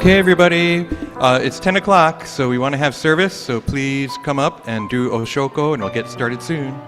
Okay, everybody, it's 10 o'clock, so we want to have service, so please come up and do Oshoko, and we'll get started soon.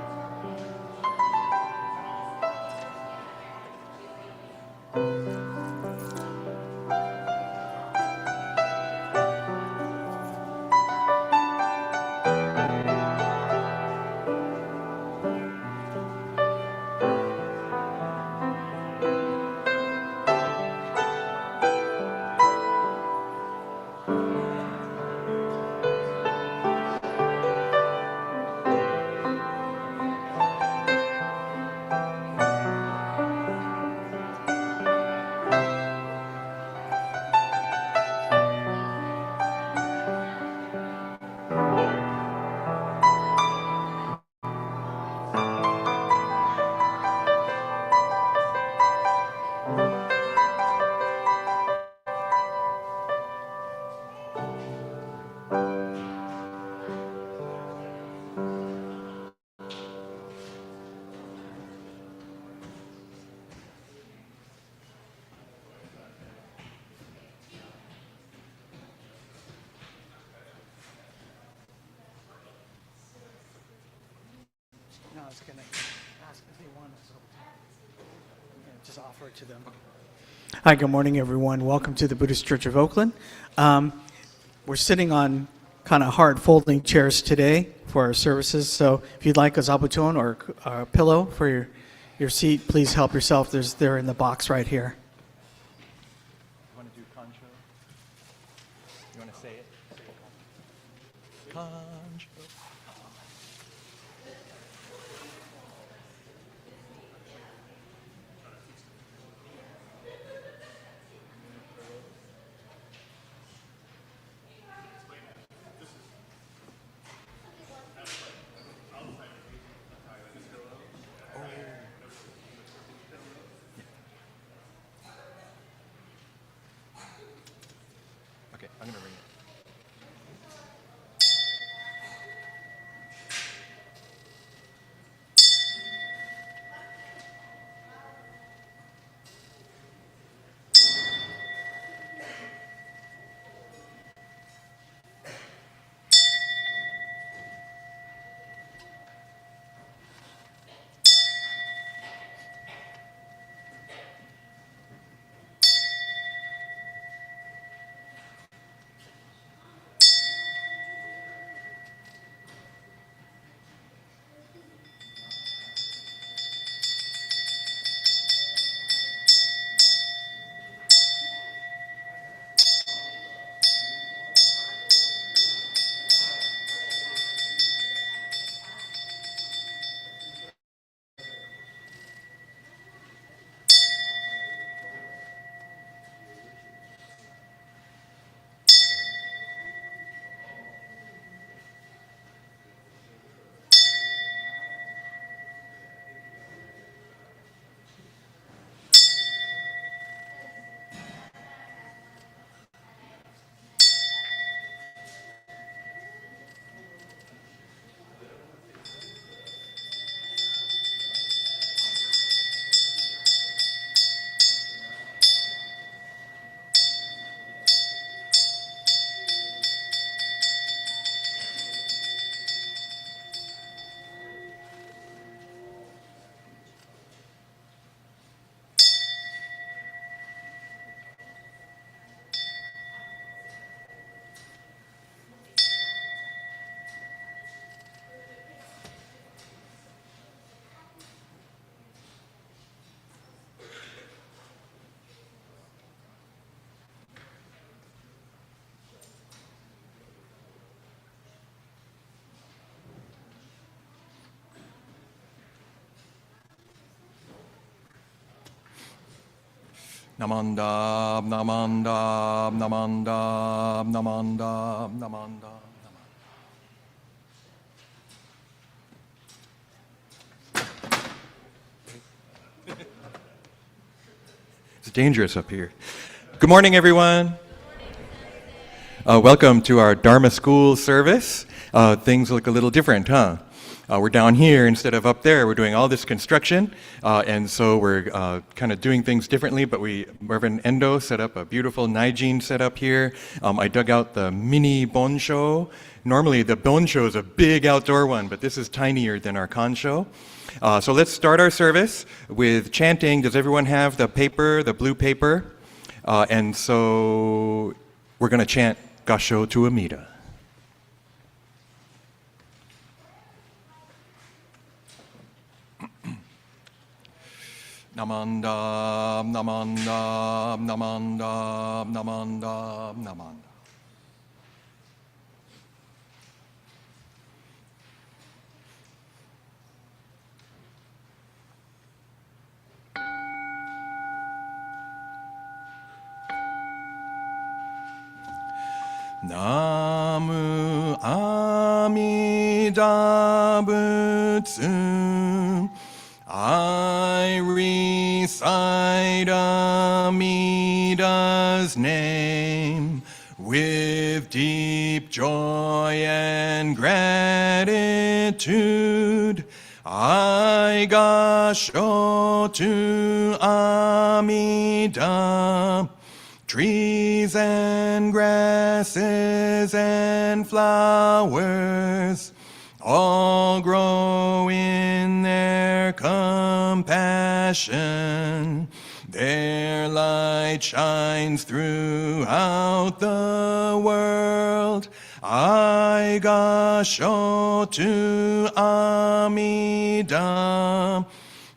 I was going to ask if they want us to just offer it to them. Hi, good morning, everyone. Welcome to the Buddhist Church of Oakland. We're sitting on kind of hard folding chairs today for our services, so if you'd like a zabuton or a pillow for your seat, please help yourself. They're in the box right here. You want to do Kansho? You want to say it? Kansho. Namanda, namanda, namanda, namanda, namanda. It's dangerous up here. Good morning, everyone. Welcome to our Dharma School service. Things look a little different, huh? We're down here instead of up there. We're doing all this construction, and so we're kind of doing things differently, but Reverend Endo set up a beautiful Naijin setup here. I dug out the mini-Bonsho. Normally, the Bonsho is a big outdoor one, but this is tinier than our Kansho. So let's start our service with chanting. Does everyone have the paper, the blue paper? And so we're going to chant Gassho to Amida. Namanda, namanda, namanda, namanda, namanda. Namu Amida Butsu. I recite Amida's name with deep joy and gratitude. I Gassho to Amida. Trees and grasses and flowers all grow in their compassion. Their light shines throughout the world. I Gassho to Amida.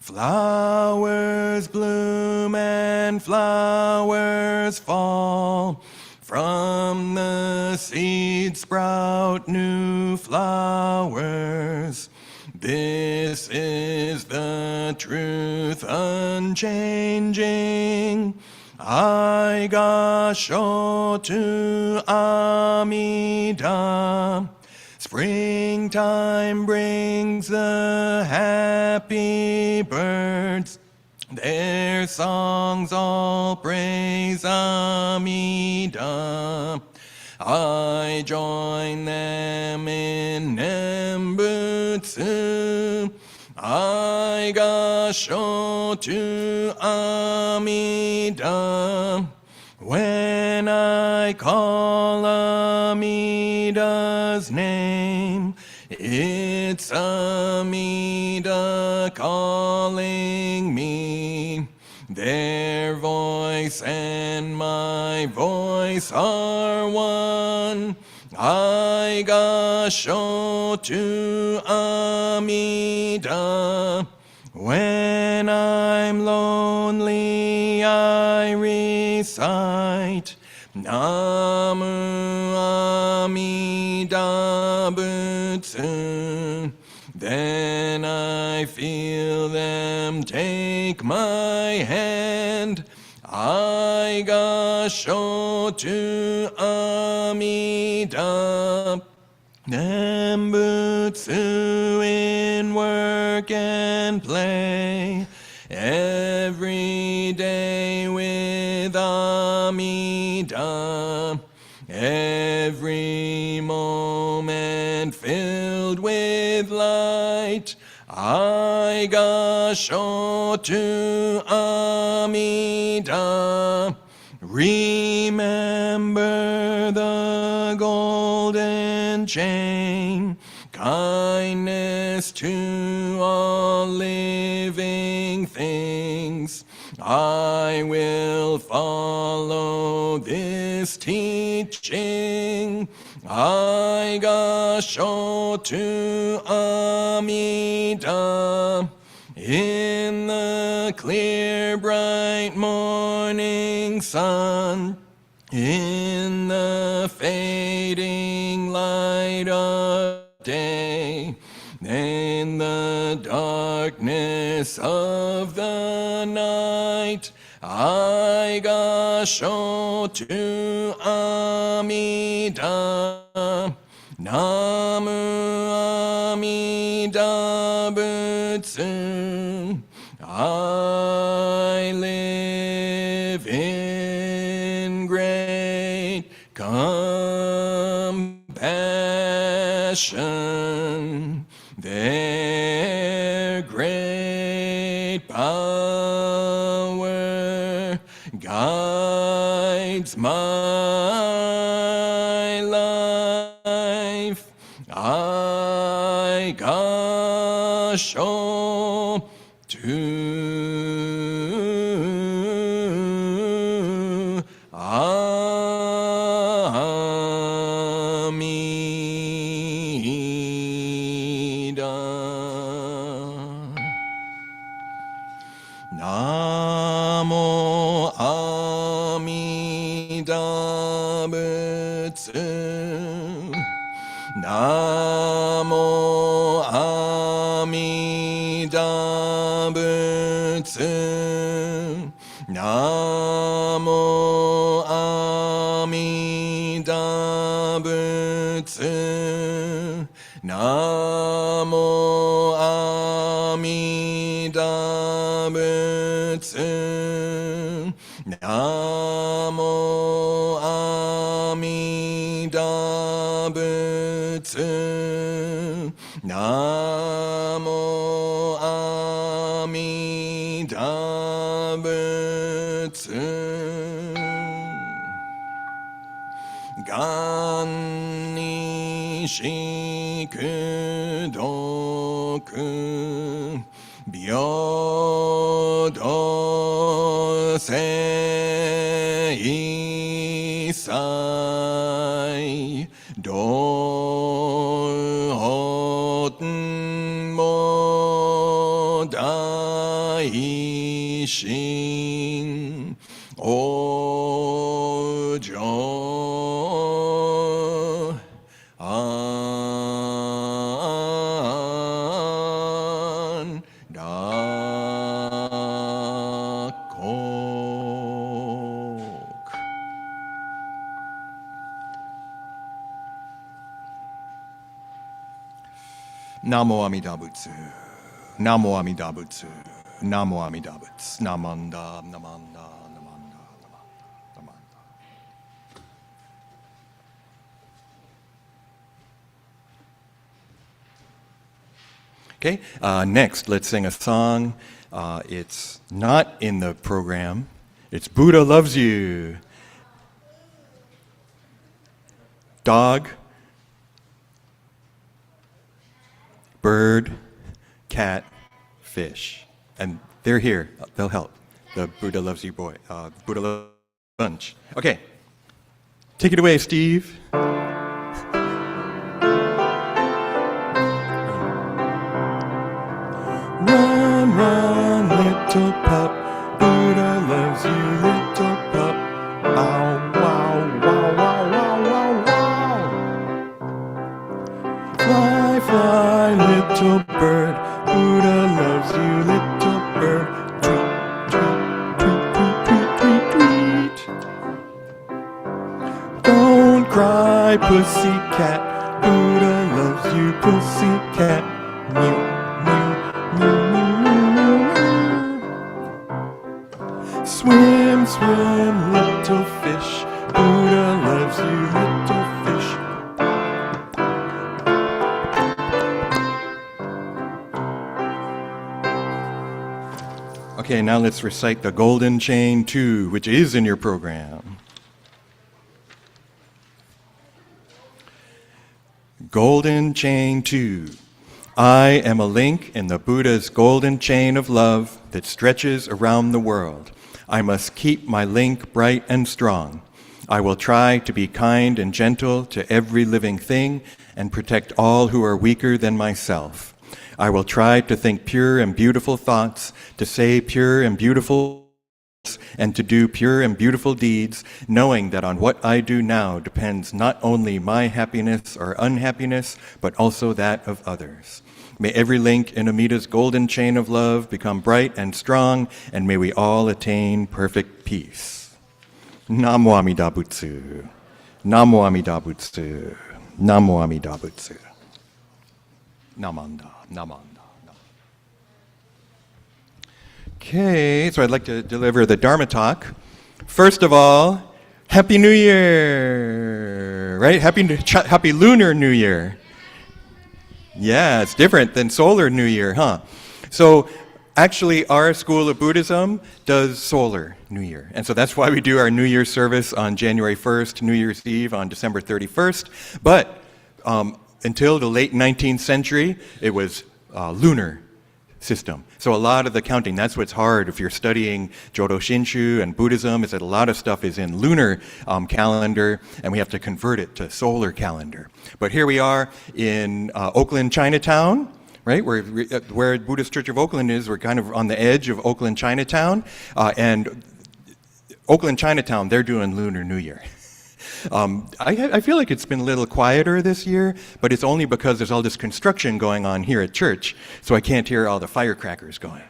Flowers bloom and flowers fall. From the seed sprout new flowers. This is the truth unchanging. I Gassho to Amida. Springtime brings the happy birds. Their songs all praise Amida. I join them in Nembutsu. I Gassho to Amida. When I call Amida's name, it's Amida calling me. Their voice and my voice are one. I Gassho to Amida. When I'm lonely, I recite Namu Amida Butsu. Then I feel them take my hand. I Gassho to Amida. Nembutsu in work and play. Every day with Amida. Every moment filled with light. I Gassho to Amida. Remember the golden chain. Kindness to all living things. I will follow this teaching. I Gassho to Amida. In the clear bright morning sun. In the fading light of day. In the darkness of the night. I Gassho to Amida. Namu Amida Butsu. I live in great compassion. Their great power guides my life. I Gassho to Amida. Namo Amida Butsu. Namo Amida Butsu. Namo Amida Butsu. Namo Amida Butsu. Namo Amida Butsu. Namo Amida Butsu. Ganni Shikudoku Byodo Seisai Dohoten Mo Daishin Ojo An Dakok. Namo Amida Butsu. Namo Amida Butsu. Namo Amida Butsu. Namanda, Namanda, Namanda, Namanda. Okay, next, let's sing a song. It's not in the program. It's Buddha Loves You. Dog, bird, cat, fish. And they're here. They'll help. The Buddha Loves You boy. Buddha Loves Bunch. Okay. Take it away, Steve. Run, run, little pup. Buddha loves you, little pup. Ow, wow, wow, wow, wow, wow, wow. Fly, fly, little bird. Buddha loves you, little bird. Tweet, tweet, tweet, tweet, tweet, tweet, tweet. Don't cry, pussycat. Buddha loves you, pussycat. Mew, mew, mew, mew, mew, mew. Swim, swim, little fish. Buddha loves you, little fish. Okay, now let's recite the Golden Chain 2, which is in your program. Golden Chain 2. I am a link in the Buddha's golden chain of love that stretches around the world. I must keep my link bright and strong. I will try to be kind and gentle to every living thing and protect all who are weaker than myself. I will try to think pure and beautiful thoughts, to say pure and beautiful words, and to do pure and beautiful deeds, knowing that on what I do now depends not only my happiness or unhappiness, but also that of others. May every link in Amida's golden chain of love become bright and strong, and may we all attain perfect peace. Namo Amida Butsu. Namo Amida Butsu. Namo Amida Butsu. Namanda. Namanda. Okay, so I'd like to deliver the Dharma Talk. First of all, Happy New Year, right? Happy Lunar New Year. Yeah, it's different than Solar New Year, huh? So actually, our school of Buddhism does Solar New Year. And so that's why we do our New Year's service on January 1st, New Year's Eve on December 31st. But until the late 19th century, it was lunar system. So a lot of the counting, that's what's hard if you're studying Jodo Shinshu and Buddhism, is that a lot of stuff is in lunar calendar, and we have to convert it to solar calendar. But here we are in Oakland, Chinatown, right? Where Buddhist Church of Oakland is, we're kind of on the edge of Oakland, Chinatown. And Oakland, Chinatown, they're doing Lunar New Year. I feel like it's been a little quieter this year, but it's only because there's all this construction going on here at church, so I can't hear all the firecrackers going,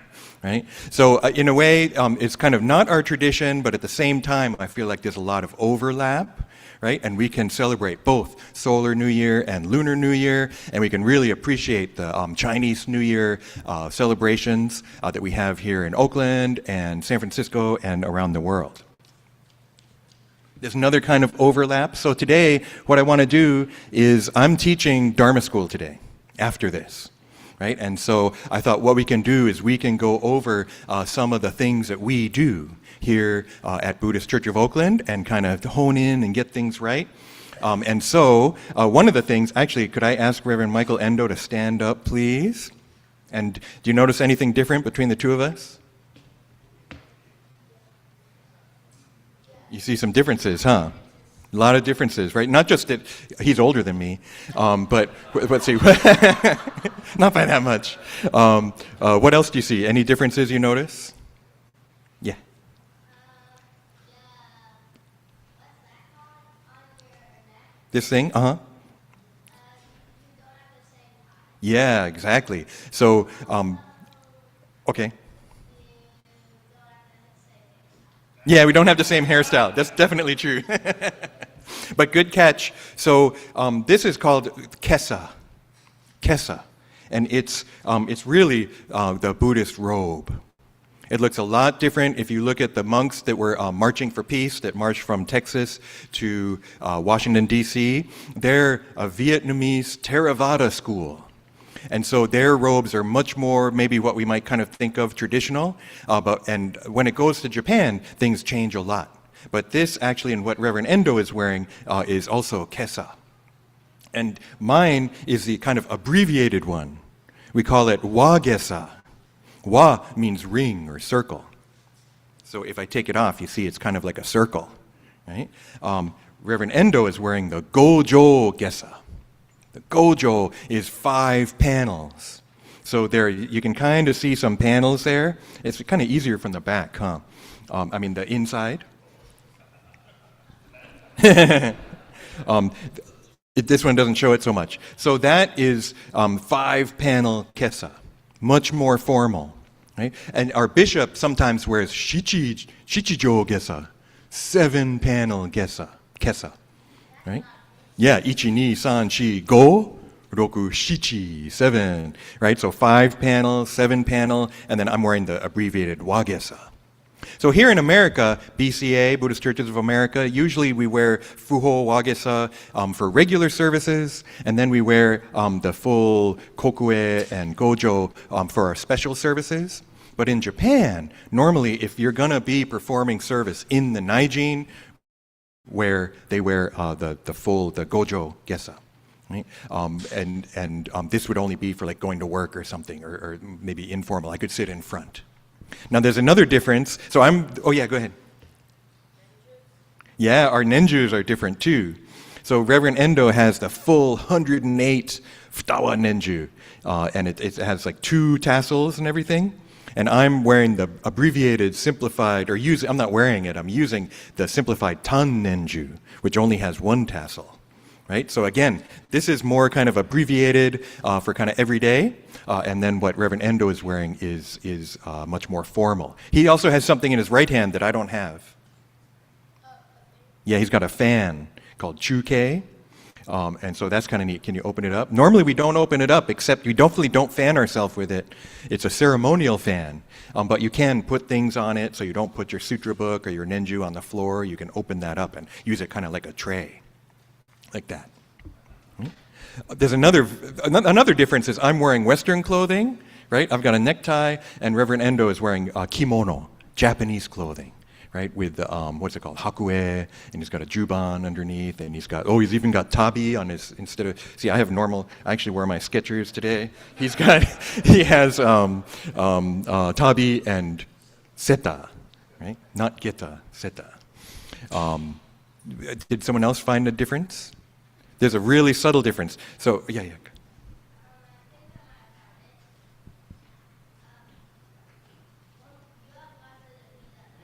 right? So in a way, it's kind of not our tradition, but at the same time, I feel like there's a lot of overlap, right? And we can celebrate both Solar New Year and Lunar New Year, and we can really appreciate the Chinese New Year celebrations that we have here in Oakland and San Francisco and around the world. There's another kind of overlap. So today, what I want to do is I'm teaching Dharma school today, after this, right? And so I thought what we can do is we can go over some of the things that we do here at Buddhist Church of Oakland and kind of hone in and get things right. And so one of the things, actually, could I ask Reverend Michael Endo to stand up, please? And do you notice anything different between the two of us? You see some differences, huh? A lot of differences, right? Not just that he's older than me, but let's see, not by that much. What else do you see? Any differences you notice? Yeah. This thing? Uh-huh. Yeah, exactly. So, okay. Yeah, we don't have the same hairstyle. That's definitely true. But good catch. So this is called kesa. Kesa. And it's really the Buddhist robe. It looks a lot different if you look at the monks that were marching for peace, that marched from Texas to Washington, D.C. They're a Vietnamese Theravada school. And so their robes are much more maybe what we might kind of think of traditional, and when it goes to Japan, things change a lot. But this actually, and what Reverend Endo is wearing, is also kesa. And mine is the kind of abbreviated one. We call it wa-gesa. Wa means ring or circle. So if I take it off, you see it's kind of like a circle, right? Reverend Endo is wearing the gojo gesa. The gojo is 5 panels. So there, you can kind of see some panels there. It's kind of easier from the back, huh? I mean, the inside. This one doesn't show it so much. So that is 5-panel kesa, much more formal, right? And our bishop sometimes wears shichijo gesa, 7-panel kesa, right? Yeah, ichi, ni, san, shi, go, roku, shichi, 7, right? So 5-panel, 7-panel, and then I'm wearing the abbreviated wagesa. So here in America, BCA, Buddhist Churches of America, usually we wear fuho wagesa for regular services, and then we wear the full kokue and gojo for our special services. But in Japan, normally if you're going to be performing service in the Naijin, where they wear the gojo gesa, right? And this would only be for like going to work or something, or maybe informal. I could sit in front. Now there's another difference. So oh yeah, go ahead. Yeah, our nenjus are different too. So Reverend Endo has the full 108 futawa nenju, and it has like 2 tassels and everything. And I'm wearing the abbreviated, simplified, I'm not wearing it, I'm using the simplified tan nenju, which only has 1 tassel, right? So again, this is more kind of abbreviated for kind of everyday, and then what Reverend Endo is wearing is much more formal. He also has something in his right hand that I don't have. Yeah, he's got a fan called Chuke. And so that's kind of neat. Can you open it up? Normally we don't open it up, except we definitely don't fan ourselves with it. It's a ceremonial fan, but you can put things on it so you don't put your sutra book or your nenju on the floor. You can open that up and use it kind of like a tray, like that. There's another difference is I'm wearing Western clothing, right? I've got a necktie, and Reverend Endo is wearing kimono, Japanese clothing. Right, with what's it called, hakue, and he's got a juban underneath, and he's even got tabi on his, instead of, see, I have normal, I actually wear my Skechers today. He has tabi and seta, right, not geta, seta. Did someone else find a difference? There's a really subtle difference. So, yeah.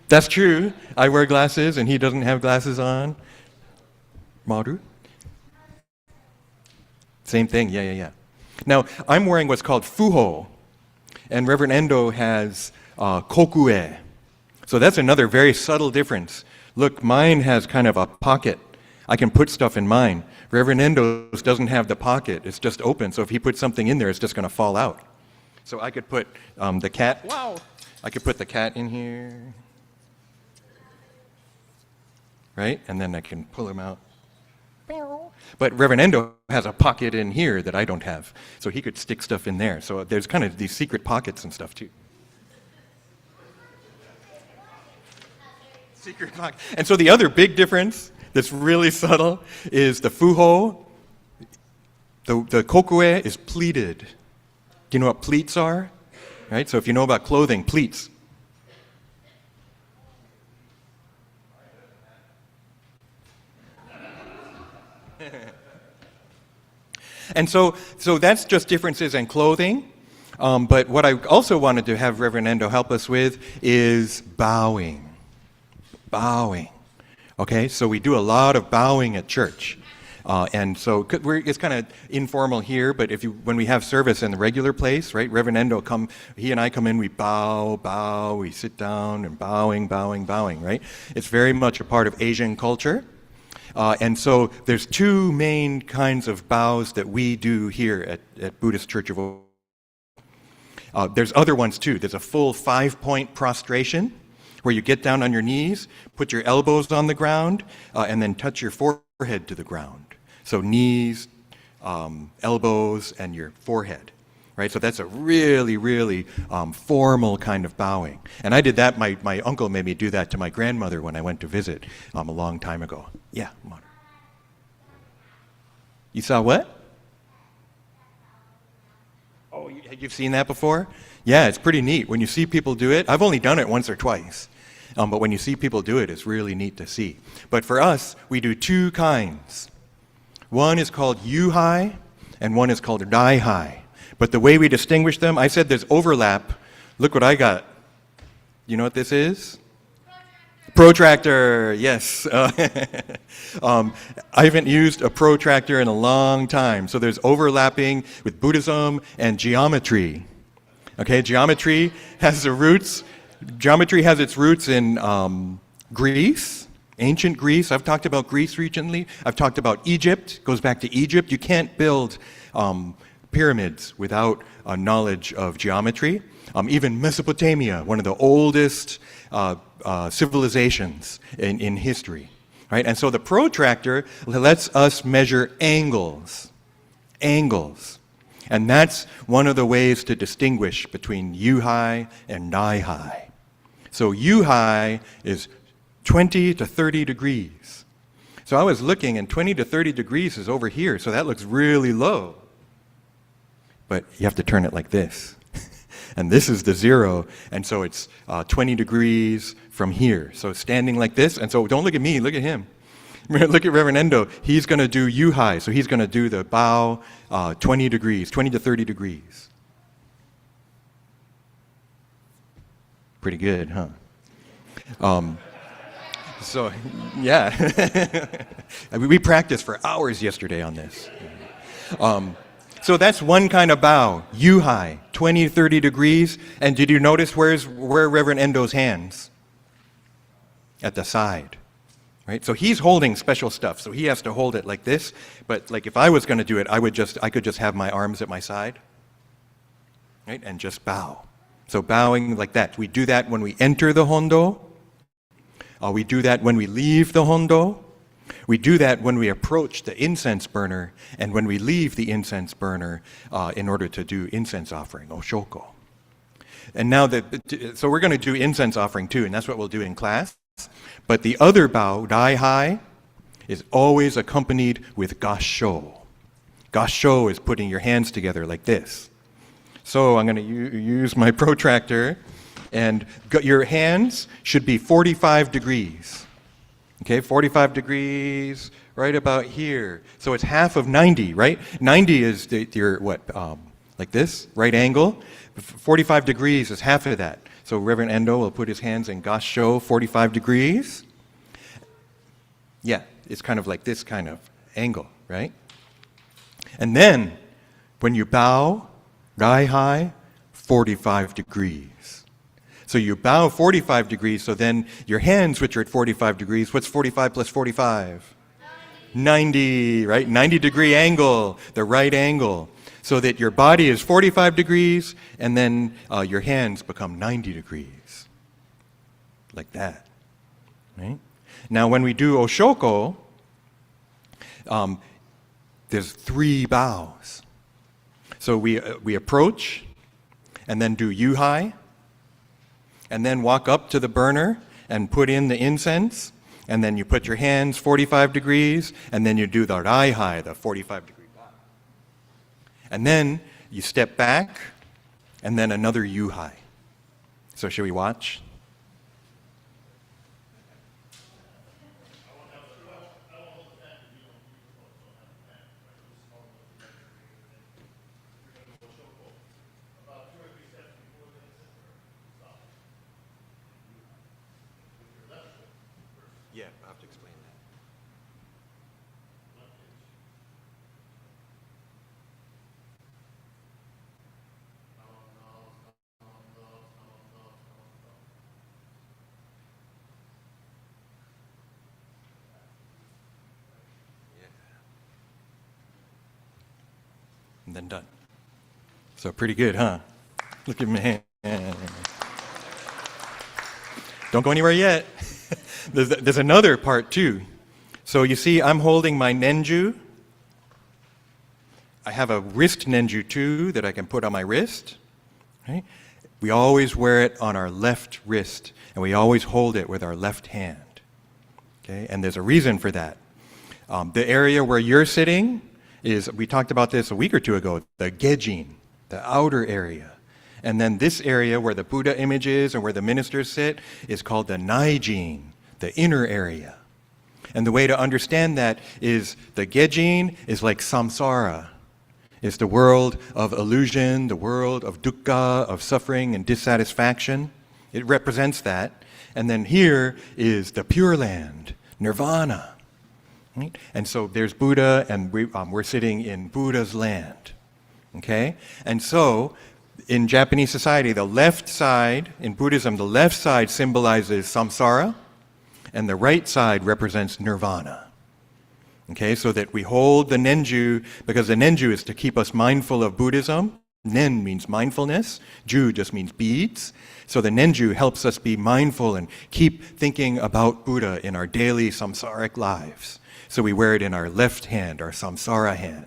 That's true. I wear glasses and he doesn't have glasses on. Maru? Same thing, yeah. Now, I'm wearing what's called fuho, and Reverend Endo has kokue. So that's another very subtle difference. Look, mine has kind of a pocket. I can put stuff in mine. Reverend Endo's doesn't have the pocket. It's just open, so if he puts something in there, it's just going to fall out. So I could put the cat, wow! I could put the cat in here. Right? And then I can pull him out. But Reverend Endo has a pocket in here that I don't have. So he could stick stuff in there. So there's kind of these secret pockets and stuff too. Secret pocket. And so the other big difference that's really subtle is the fuho. The kokue is pleated. Do you know what pleats are? Right? So if you know about clothing, pleats. And so that's just differences in clothing. But what I also wanted to have Reverend Endo help us with is bowing. Bowing. Okay, so we do a lot of bowing at church. And so it's kind of informal here, but when we have service in the regular place, right, Reverend Endo he and I come in, we bow, we sit down and bowing, right? It's very much a part of Asian culture. And so there's two main kinds of bows that we do here at Buddhist Church of Oakland. There's other ones too. There's a full 5-point prostration where you get down on your knees, put your elbows on the ground, and then touch your forehead to the ground. So knees, elbows, and your forehead. Right, so that's a really, really formal kind of bowing. And I did that, my uncle made me do that to my grandmother when I went to visit a long time ago. Yeah, Mona. You saw what? Oh, you've seen that before? Yeah, it's pretty neat. When you see people do it, I've only done it once or twice. But when you see people do it, it's really neat to see. But for us, we do two kinds. One is called yu-hai, and one is called dai-hai. But the way we distinguish them, I said there's overlap. Look what I got. You know what this is? Protractor, yes. I haven't used a protractor in a long time. So there's overlapping with Buddhism and geometry. Okay, geometry has its roots in Greece, ancient Greece. I've talked about Greece recently. I've talked about Egypt, goes back to Egypt. You can't build pyramids without a knowledge of geometry. Even Mesopotamia, one of the oldest civilizations in history. Right? And so the protractor lets us measure angles. And that's one of the ways to distinguish between yu-hai and nai-hai. So yu-hai is 20 to 30 degrees. So I was looking, and 20 to 30 degrees is over here, so that looks really low. But you have to turn it like this. And this is the 0, and so it's 20 degrees from here. So standing like this, and so don't look at me, look at him. Look at Reverend Endo. He's going to do yu-hai, so he's going to do the bow 20 degrees, 20 to 30 degrees. Pretty good, huh? So, yeah. I mean, we practiced for hours yesterday on this. So that's one kind of bow, yu-hai, 20 to 30 degrees. And did you notice where Reverend Endo's hands? At the side, right? So he's holding special stuff, so he has to hold it like this. But like if I was going to do it, I could just have my arms at my side, right? And just bow. So bowing like that. We do that when we enter the hondo. We do that when we leave the hondo. We do that when we approach the incense burner and when we leave the incense burner in order to do incense offering, oshoko. And now so we're going to do incense offering too, and that's what we'll do in class. But the other bow, dai-hai, is always accompanied with gassho. Gassho is putting your hands together like this. So I'm going to use my protractor, and your hands should be 45 degrees. Okay, 45 degrees, right about here. So it's half of 90, right? 90 is your, like this, right angle. 45 degrees is half of that. So Reverend Endo will put his hands in Gassho, 45 degrees. Yeah, it's kind of like this kind of angle, right? And then, when you bow, rai-hai, 45 degrees. So you bow 45 degrees, so then your hands, which are at 45 degrees, what's 45 plus 45? 90, right? 90-degree angle, the right angle. So that your body is 45 degrees, and then your hands become 90 degrees. Like that, right? Now when we do oshoko, there's 3 bows. So we approach, and then do yu-hai, and then walk up to the burner and put in the incense, and then you put your hands 45 degrees, and then you do the rai-hai, the 45-degree bow. And then you step back, and then another yu-hai. So should we watch? Yeah, I have to explain that. Yeah. And then done. So pretty good, huh? Look at my hand. Don't go anywhere yet. There's another part too. So you see, I'm holding my nenju. I have a wrist nenju too that I can put on my wrist. Right? We always wear it on our left wrist, and we always hold it with our left hand. Okay? And there's a reason for that. The area where you're sitting is, we talked about this a week or two ago, the gejin, the outer area. And then this area where the Buddha image is and where the ministers sit is called the naijin, the inner area. And the way to understand that is the gejin is like samsara. It's the world of illusion, the world of dukkha, of suffering and dissatisfaction. It represents that. And then here is the Pure Land, nirvana. Right? And so there's Buddha, and we're sitting in Buddha's land. Okay? And so in Japanese society, the left side, in Buddhism, the left side symbolizes samsara, and the right side represents nirvana. Okay, so that we hold the nenju, because the nenju is to keep us mindful of Buddhism. Nen means mindfulness, ju just means beads. So the nenju helps us be mindful and keep thinking about Buddha in our daily samsaric lives. So we wear it in our left hand, our samsara hand.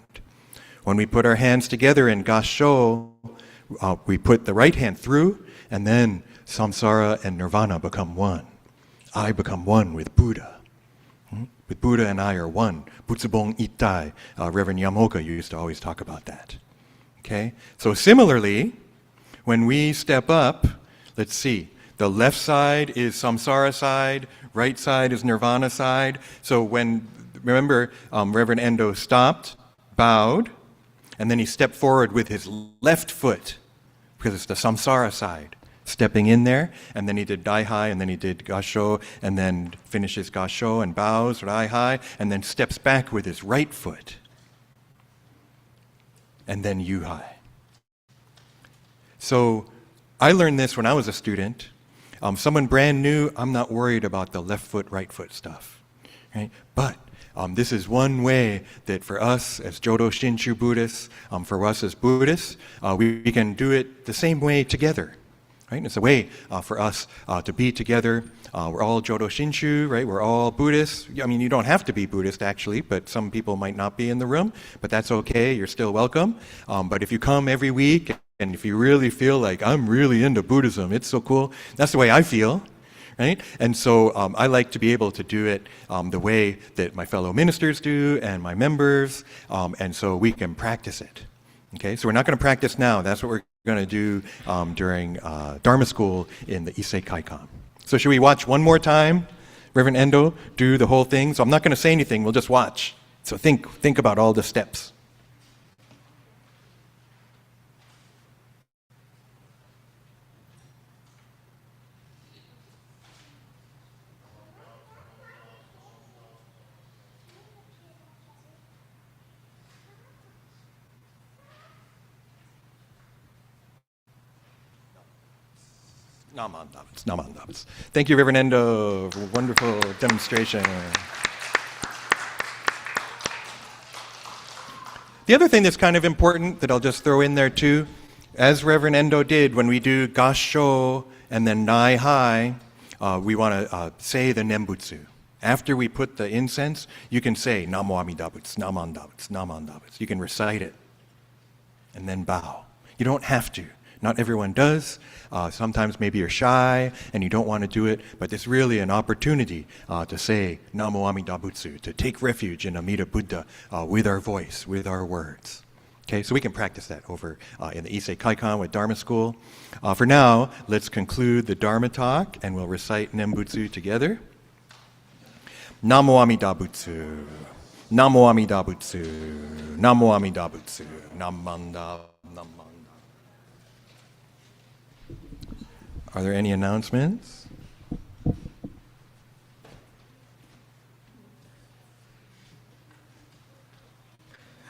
When we put our hands together in gassho, we put the right hand through, and then samsara and nirvana become one. I become one with Buddha. With Buddha and I are one. Butsubong Ittai. Reverend Yamoka used to always talk about that. Okay? So similarly, when we step up, let's see, the left side is samsara side, right side is nirvana side. So remember, Reverend Endo stopped, bowed, and then he stepped forward with his left foot, because it's the samsara side. stepping in there, and then he did Dai-hai, and then he did Gassho, and then finishes Gassho and bows, Rai-hai, and then steps back with his right foot, and then Yu-hai. So I learned this when I was a student. Someone brand new, I'm not worried about the left foot, right foot stuff, right? But this is one way that for us as Jodo Shinshu Buddhists, for us as Buddhists, we can do it the same way together. Right? It's a way for us to be together. We're all Jodo Shinshu, right? We're all Buddhists. I mean, you don't have to be Buddhist, actually, but some people might not be in the room, but that's okay. You're still welcome. But if you come every week, and if you really feel like, I'm really into Buddhism, it's so cool, that's the way I feel, right? And so I like to be able to do it the way that my fellow ministers do and my members, and so we can practice it. Okay, so we're not going to practice now. That's what we're going to do during Dharma school in the Issei Kaikan. So should we watch one more time, Reverend Endo, do the whole thing? So I'm not going to say anything. We'll just watch. So think about all the steps. Namandavits. Thank you, Reverend Endo, for a wonderful demonstration. The other thing that's kind of important that I'll just throw in there too, as Reverend Endo did when we do Gassho and then Nai-hai, we want to say the Nembutsu. After we put the incense, you can say Namo Amida Butsu, Namandavits, Namandavits. You can recite it and then bow. You don't have to. Not everyone does. Sometimes maybe you're shy and you don't want to do it, but it's really an opportunity to say Namo Amida Butsu, to take refuge in Amida Buddha with our voice, with our words. Okay, so we can practice that over in the Issei Kaikan with Dharma School. For now, let's conclude the Dharma Talk and we'll recite Nembutsu together. Namo Amida Butsu, Namo Amida Butsu, Namo Amida Butsu, Namanda, Namanda. Are there any announcements?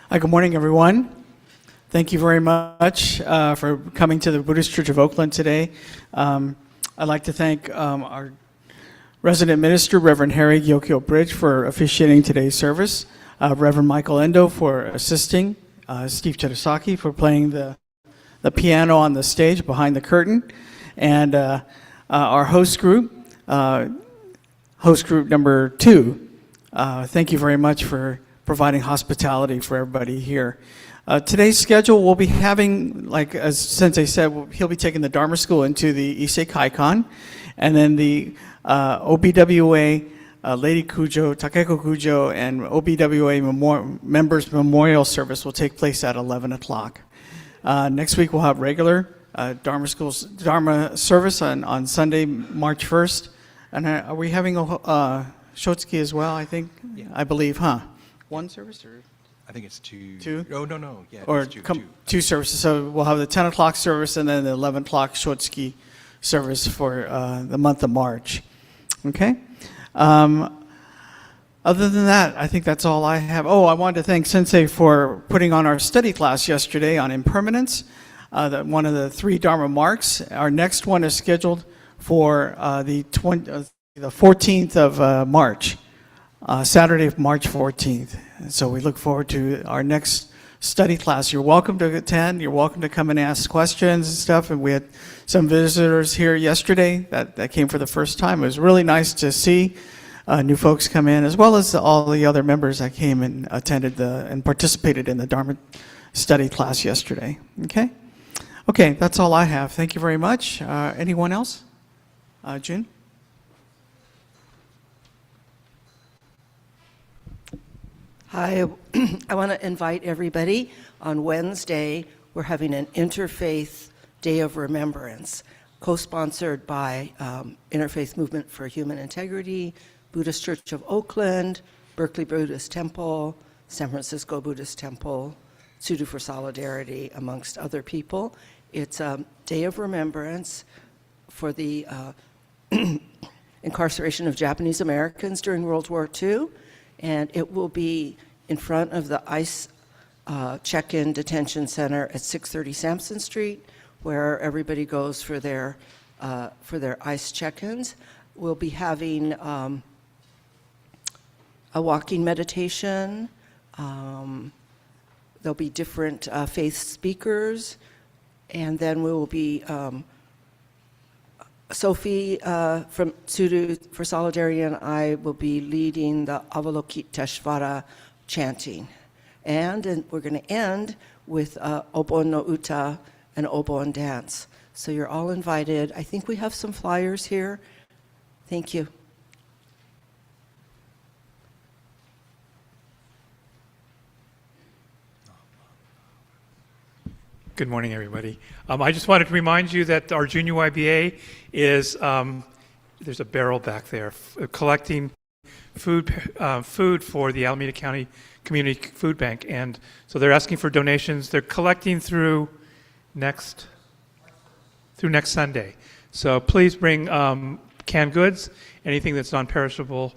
Hi, good morning, everyone. Thank you very much for coming to the Buddhist Church of Oakland today. I'd like to thank our resident minister, Reverend Harry Gyokyo Bridge, for officiating today's service, Reverend Michael Endo for assisting, Steve Terusaki for playing the piano on the stage behind the curtain, and our host group number 2. Thank you very much for providing hospitality for everybody here. Today's schedule, we'll be having, like as Sensei said, he'll be taking the Dharma School into the Issei Kaikan, and then the OBWA, Lady Kujo, Takeko Kujo, and OBWA Members Memorial Service will take place at 11 o'clock. Next week we'll have regular Dharma service on Sunday, March 1st. And are we having a Shotsuki as well, I think? Yeah. I believe, huh? One service? Or? I think it's two. Two? Oh, no. Yeah, or two services. So we'll have the 10 o'clock service and then the 11 o'clock Shotsuki service for the month of March. Okay? Other than that, I think that's all I have. Oh, I wanted to thank Sensei for putting on our study class yesterday on impermanence, one of the 3 Dharma marks. Our next one is scheduled for the 14th of March, Saturday, March 14th. So we look forward to our next study class. You're welcome to attend. You're welcome to come and ask questions and stuff. And we had some visitors here yesterday that came for the first time. It was really nice to see new folks come in, as well as all the other members that came and attended and participated in the Dharma study class yesterday. Okay, that's all I have. Thank you very much. Anyone else? Jun? Hi, I want to invite everybody. On Wednesday, we're having an Interfaith Day of Remembrance, co-sponsored by Interfaith Movement for Human Integrity, Buddhist Church of Oakland, Berkeley Buddhist Temple, San Francisco Buddhist Temple, Sudo for Solidarity, amongst other people. It's a day of remembrance for the incarceration of Japanese Americans during World War II, and it will be in front of the ICE check-in detention center at 630 Sampson Street, where everybody goes for their ICE check-ins. We'll be having a walking meditation. There'll be different faith speakers, and then we will be Sophie from Tsuru for Solidarity and I will be leading the Avalokiteshvara chanting. And we're going to end with Obon no Uta and Obon dance. So you're all invited. I think we have some flyers here. Thank you. Good morning, everybody. I just wanted to remind you that our junior YBA is, there's a barrel back there, collecting food for the Alameda County Community Food Bank. And so they're asking for donations. They're collecting through next Sunday. So please bring canned goods, anything that's non-perishable,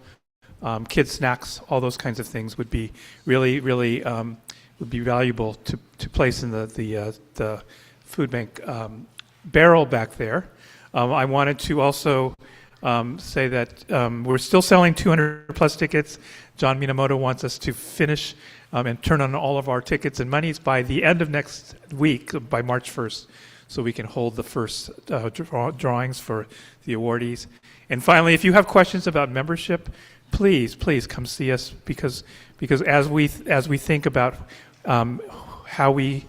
kids' snacks, all those kinds of things would be really would be valuable to place in the food bank barrel back there. I wanted to also say that we're still selling 200 plus tickets. John Minamoto wants us to finish and turn on all of our tickets and monies by the end of next week, by March 1st, so we can hold the first drawings for the awardees. And finally, if you have questions about membership, please come see us, because as we think about how we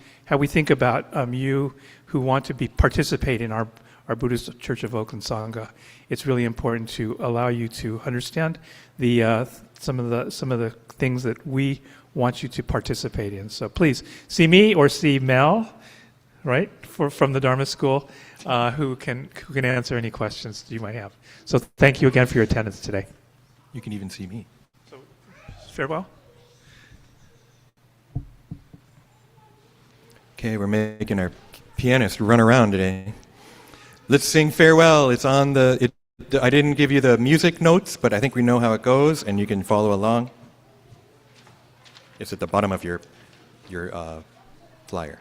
think about you who want to participate in our Buddhist Church of Oakland Sangha, it's really important to allow you to understand some of the things that we want you to participate in. So please see me or see Mel, right, from the Dharma School, who can answer any questions you might have. So thank you again for your attendance today. You can even see me. So farewell. Okay, we're making our pianist run around today. Let's sing Farewell. It's on I didn't give you the music notes, but I think we know how it goes, and you can follow along. It's at the bottom of your flyer.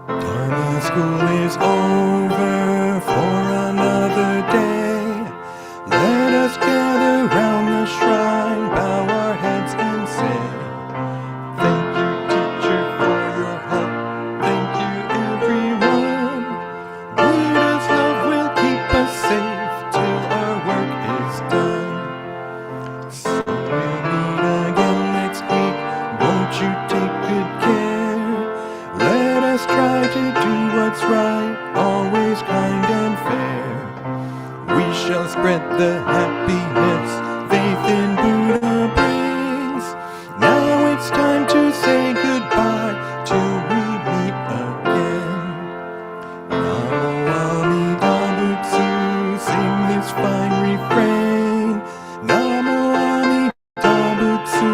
Dharma school is over for another day. Let us gather round the shrine, bow our heads and say, thank you, teacher, for your help. Thank you, everyone. Buddha's love will keep us safe till our work is done. So we'll meet again next week. Won't you take good care? Let us try to do what's right, always kind and fair. We shall spread the happiness faith in Buddha brings. Now it's time to say goodbye till we meet again. Namo Amida Butsu, sing this fine refrain. Namo Amida Butsu,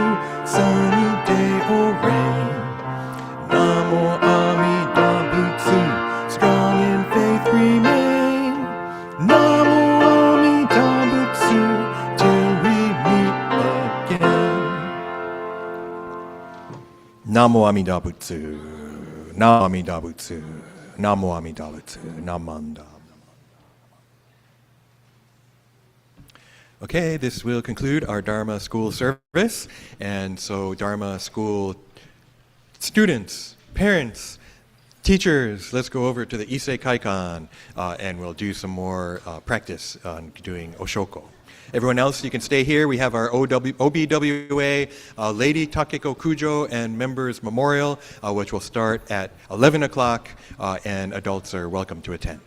sunny day or rain. Namo Amida Butsu, strong in faith remain. Namo Amida Butsu, till we meet again. Namo Amida Butsu, Namo Amida Butsu, Namo Amida Butsu, Namanda. Okay, this will conclude our Dharma School service. And so Dharma School students, parents, teachers, let's go over to the Issei Kaikan and we'll do some more practice on doing Oshoko. Everyone else, you can stay here. We have our OBWA Lady Takeko Kujo and Members Memorial, which will start at 11 o'clock, and adults are welcome to attend.